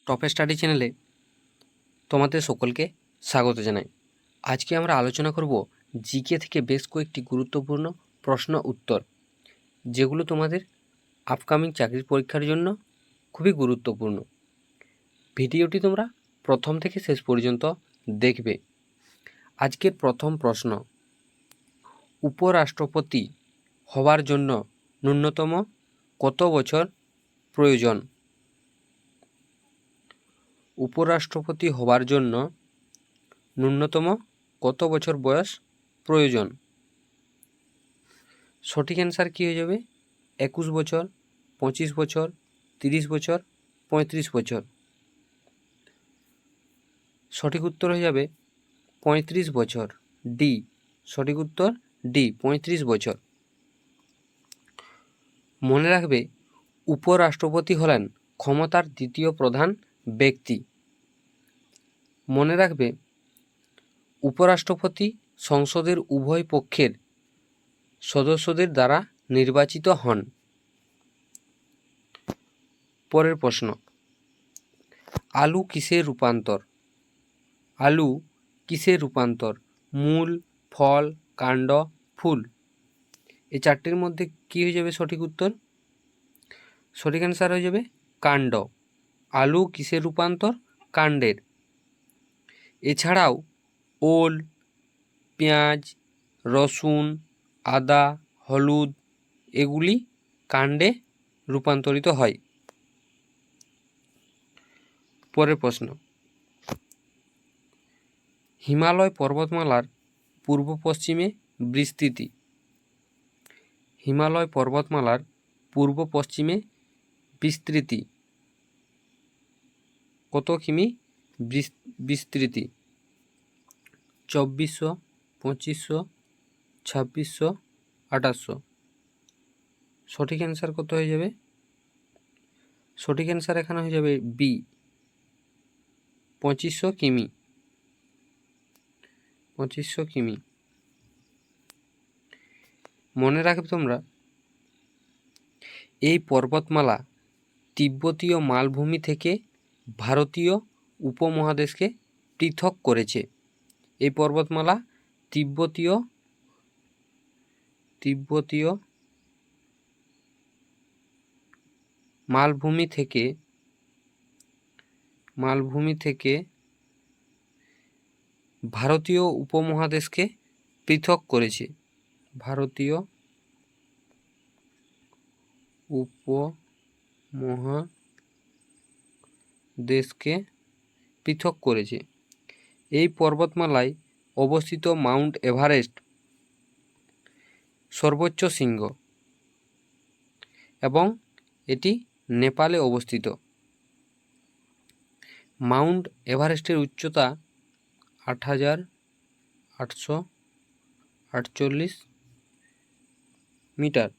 Top study চ্যানেলে তোমাদের সকলকে স্বাগত জানাই। আজকে আমরা আলোচনা করব জিকে থেকে বেশ কয়েকটি গুরুত্বপূর্ণ প্রশ্ন উত্তর, যেগুলো তোমাদের আপকামিং চাকরির পরীক্ষার জন্য খুবই গুরুত্বপূর্ণ। ভিডিওটি তোমরা প্রথম থেকে শেষ পর্যন্ত দেখবে। আজকের প্রথম প্রশ্ন, উপরাষ্ট্রপতি হওয়ার জন্য ন্যূনতম কত বছর প্রয়োজন? উপরাষ্ট্রপতি হওয়ার জন্য ন্যূনতম কত বছর বয়স প্রয়োজন? সঠিক অ্যান্সার কী হয়ে যাবে? 21 বছর, 25 বছর, 30 বছর, 35 বছর। সঠিক উত্তর হয়ে যাবে 35 বছর, ডি। সঠিক উত্তর ডি, 35 বছর। মনে রাখবে, উপরাষ্ট্রপতি হলেন ক্ষমতার দ্বিতীয় প্রধান ব্যক্তি। মনে রাখবে, উপরাষ্ট্রপতি সংসদের উভয় পক্ষের সদস্যদের দ্বারা নির্বাচিত হন। পরের প্রশ্ন, আলু কিসের রূপান্তর? আলু কিসের রূপান্তর? মূল, ফল, কাণ্ড, ফুল। এই চারটির মধ্যে কী হয়ে যাবে সঠিক উত্তর? সঠিক অ্যান্সার হয়ে যাবে কাণ্ড। আলু কিসের রূপান্তর? কাণ্ডের। এছাড়াও ওল, পেঁয়াজ, রসুন, আদা, হলুদ এগুলি কাণ্ডে রূপান্তরিত হয়। পরের প্রশ্ন, হিমালয় পর্বতমালার পূর্ব পশ্চিমে বিস্তৃতি। হিমালয় পর্বতমালার পূর্ব পশ্চিমে বিস্তৃতি কত কিমি বিস্তৃতি? 2400, 2500, 2600, 2800। সঠিক অ্যান্সার কত হয়ে যাবে? সঠিক অ্যান্সার এখানে হয়ে যাবে বি, 2500 কিমি। 2500 কিমি। মনে রাখবে তোমরা, এই পর্বতমালা তিব্বতীয় মালভূমি থেকে ভারতীয় উপমহাদেশকে পৃথক করেছে। এই পর্বতমালা তিব্বতীয় মালভূমি থেকে ভারতীয় উপমহাদেশকে পৃথক করেছে। ভারতীয় উপমহাদেশকে পৃথক করেছে। এই পর্বতমালায় অবস্থিত মাউন্ট এভারেস্ট সর্বোচ্চ শৃঙ্গ এবং এটি নেপালে অবস্থিত। মাউন্ট এভারেস্টের উচ্চতা 8848 মিটার।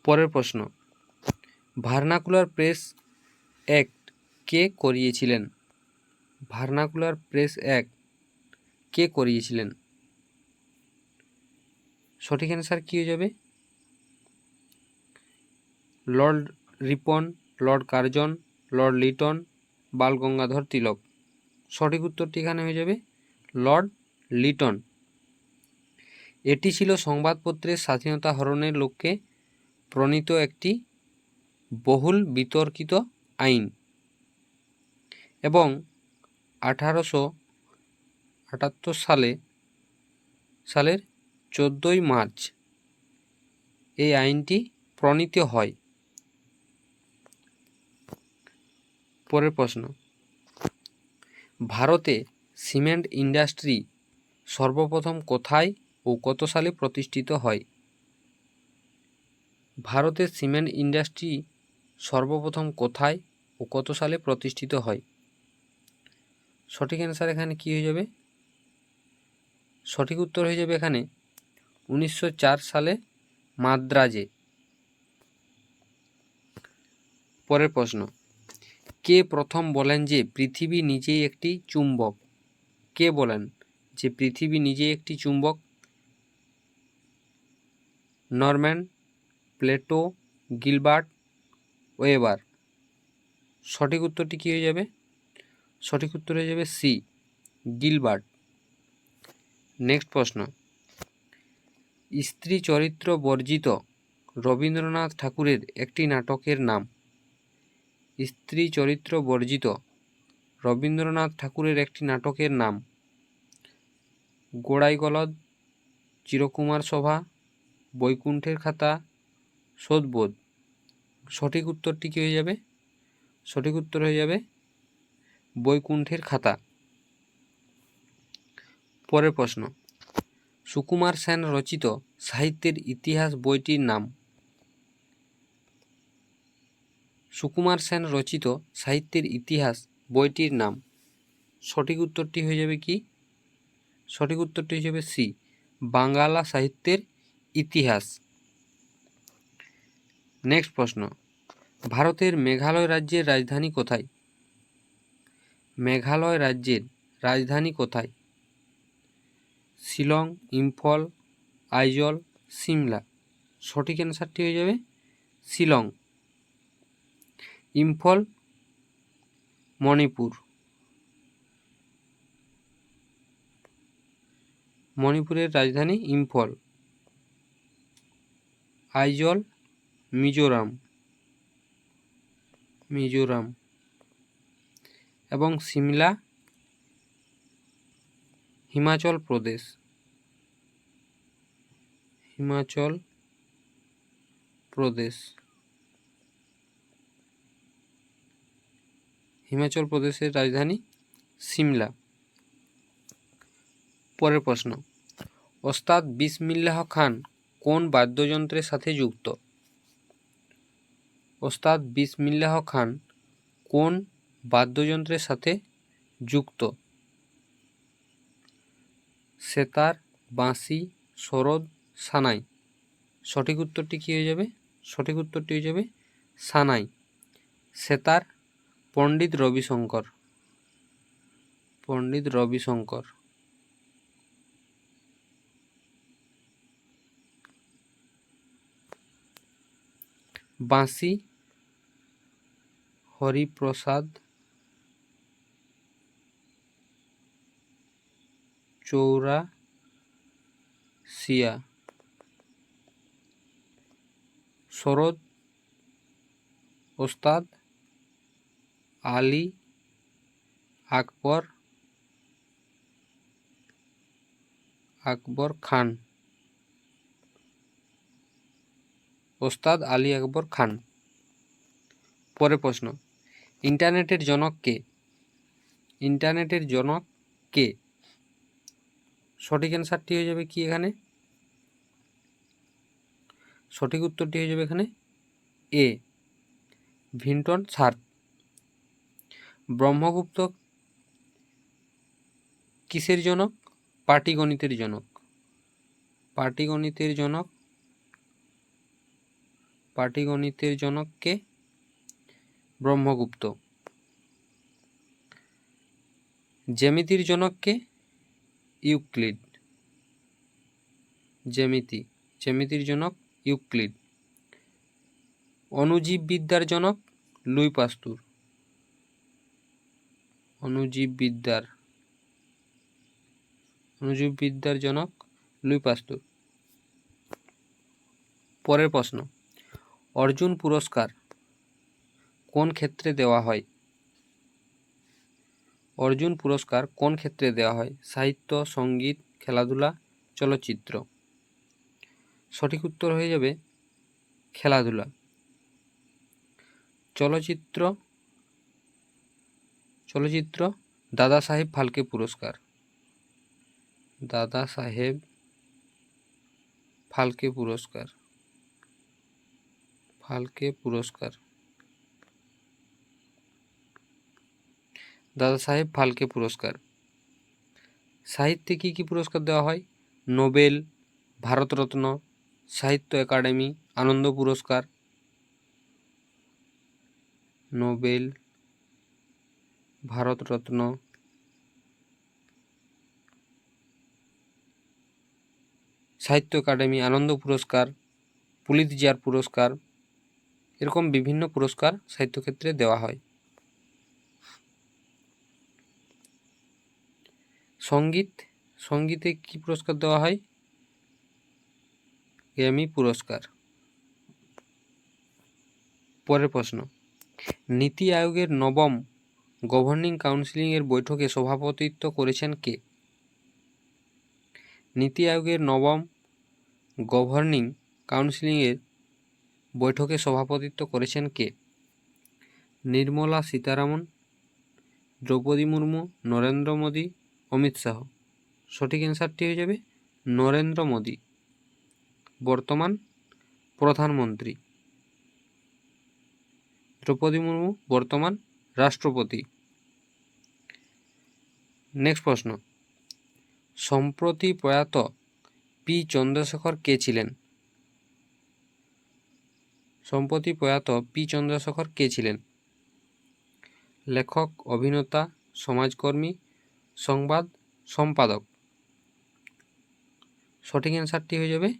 পরের প্রশ্ন, ভার্নাকুলার প্রেস অ্যাক্ট কে করিয়েছিলেন? ভার্নাকুলার প্রেস অ্যাক্ট কে করিয়েছিলেন? সঠিক অ্যান্সার কী হয়ে যাবে? Lord Ripon, Lord Curzon, Lord Lytton, Bal Gangadhar Tilak. সঠিক উত্তরটি এখানে হয়ে যাবে লর্ড লিটন। এটি ছিল সংবাদপত্রের স্বাধীনতা হরণের লক্ষ্যে প্রণীত একটি বহুল বিতর্কিত আইন এবং 1878 সালের 14 মার্চ এই আইনটি প্রণীত হয়। পরের প্রশ্ন, ভারতে সিমেন্ট ইন্ডাস্ট্রি সর্বপ্রথম কোথায় ও কত সালে প্রতিষ্ঠিত হয়? ভারতের সিমেন্ট ইন্ডাস্ট্রি সর্বপ্রথম কোথায় ও কত সালে প্রতিষ্ঠিত হয়? সঠিক অ্যান্সার এখানে কী হয়ে যাবে? সঠিক উত্তর হয়ে যাবে এখানে 1904 সালে মাদ্রাজে। পরের প্রশ্ন, কে প্রথম বলেন যে পৃথিবী নিজেই একটি চুম্বক? কে বলেন যে পৃথিবী নিজেই একটি চুম্বক? Norman, Plato, Gilbert, weber. সঠিক উত্তরটি কী হয়ে যাবে? সঠিক উত্তর হয়ে যাবে সি, গিলবার্ট। নেক্সট প্রশ্ন, স্ত্রী চরিত্র বর্জিত রবীন্দ্রনাথ ঠাকুরের একটি নাটকের নাম। স্ত্রী চরিত্র বর্জিত রবীন্দ্রনাথ ঠাকুরের একটি নাটকের নাম। গোড়াই গলদ, চিরকুমার সভা, বৈকুণ্ঠের খাতা, শোধবোধ। সঠিক উত্তরটি কী হয়ে যাবে? সঠিক উত্তর হয়ে যাবে বৈকুণ্ঠের খাতা। পরের প্রশ্ন, সুকুমার সেন রচিত সাহিত্যের ইতিহাস বইটির নাম। সুকুমার সেন রচিত সাহিত্যের ইতিহাস বইটির নাম। সঠিক উত্তরটি হয়ে যাবে কি? সঠিক উত্তরটি হয়ে যাবে সি, বাংলা সাহিত্যের ইতিহাস। নেক্সট প্রশ্ন, ভারতের মেঘালয় রাজ্যের রাজধানী কোথায়? মেঘালয় রাজ্যের রাজধানী কোথায়? শিলং, ইম্ফল, আইজল, সিমলা। সঠিক অ্যান্সারটি হয়ে যাবে শিলং। ইম্ফল মণিপুর। মণিপুরের রাজধানী ইম্ফল। আইজল মিজোরাম, মিজোরাম। এবং সিমলা হিমাচল প্রদেশ, হিমাচল প্রদেশ। হিমাচল প্রদেশের রাজধানী সিমলা। পরের প্রশ্ন, ওস্তাদ বিসমিল্লাহ খান কোন বাদ্যযন্ত্রের সাথে যুক্ত? ওস্তাদ বিসমিল্লাহ খান কোন বাদ্যযন্ত্রের সাথে যুক্ত? সেতার, বাঁশি, সরোদ, সানাই। সঠিক উত্তরটি কী হয়ে যাবে? সঠিক উত্তরটি হয়ে যাবে সানাই। সেতার পণ্ডিত রবিশঙ্কর, পণ্ডিত রবিশঙ্কর। বাঁশি হরিপ্রসাদ চৌরাসিয়া। সরোদ ওস্তাদ আলী আকবর খান, ওস্তাদ আলী আকবর খান। পরের প্রশ্ন, ইন্টারনেটের জনক কে? ইন্টারনেটের জনক কে? সঠিক অ্যান্সারটি হয়ে যাবে কি এখানে? সঠিক উত্তরটি হয়ে যাবে এখানে এ, ভিন্টন শার্প। ব্রহ্মগুপ্ত কিসের জনক? পাটিগণিতের জনক। পাটিগণিতের জনক, পাটিগণিতের জনক কে? ব্রহ্মগুপ্ত। জ্যামিতির জনক কে? ইউক্লিড। জ্যামিতির জনক ইউক্লিড। অণুজীববিদ্যার জনক লুই পাস্তুর। অণুজীববিদ্যার জনক লুই পাস্তুর। পরের প্রশ্ন, অর্জুন পুরস্কার কোন ক্ষেত্রে দেওয়া হয়? অর্জুন পুরস্কার কোন ক্ষেত্রে দেওয়া হয়? সাহিত্য, সঙ্গীত, খেলাধুলা, চলচ্চিত্র। সঠিক উত্তর হয়ে যাবে খেলাধুলা। চলচ্চিত্র দাদা সাহেব ফালকে পুরস্কার। দাদা সাহেব ফালকে পুরস্কার। ফালকে পুরস্কার। দাদা সাহেব ফালকে পুরস্কার। সাহিত্যে কী কী পুরস্কার দেওয়া হয়? নোবেল, ভারতরত্ন, সাহিত্য একাডেমি, আনন্দ পুরস্কার। নোবেল, ভারতরত্ন, সাহিত্য একাডেমি, আনন্দ পুরস্কার, পুলিৎজার পুরস্কার এরকম বিভিন্ন পুরস্কার সাহিত্যক্ষেত্রে দেওয়া হয়। সঙ্গীতে কি পুরস্কার দেওয়া হয়? গ্র্যামি পুরস্কার। পরের প্রশ্ন, নীতি আয়োগের নবম গভর্নিং কাউন্সিলের বৈঠকে সভাপতিত্ব করেছেন কে? নীতি আয়োগের নবম গভর্নিং কাউন্সিলের বৈঠকে সভাপতিত্ব করেছেন কে? নির্মলা সীতারামন, দ্রৌপদী মুর্মু, নরেন্দ্র মোদী, অমিত শাহ। সঠিক অ্যান্সারটি হয়ে যাবে নরেন্দ্র মোদী, বর্তমান প্রধানমন্ত্রী। দ্রৌপদী মুর্মু বর্তমান রাষ্ট্রপতি। নেক্সট প্রশ্ন, সম্প্রতি প্রয়াত পি চন্দ্রশেখর কে ছিলেন? সম্প্রতি প্রয়াত পি চন্দ্রশেখর কে ছিলেন? লেখক, অভিনেতা, সমাজকর্মী, সংবাদ সম্পাদক। সঠিক অ্যান্সারটি হয়ে যাবে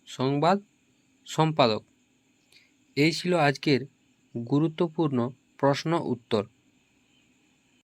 সংবাদ সম্পাদক। এই ছিল আজকের গুরুত্বপূর্ণ প্রশ্ন উত্তর।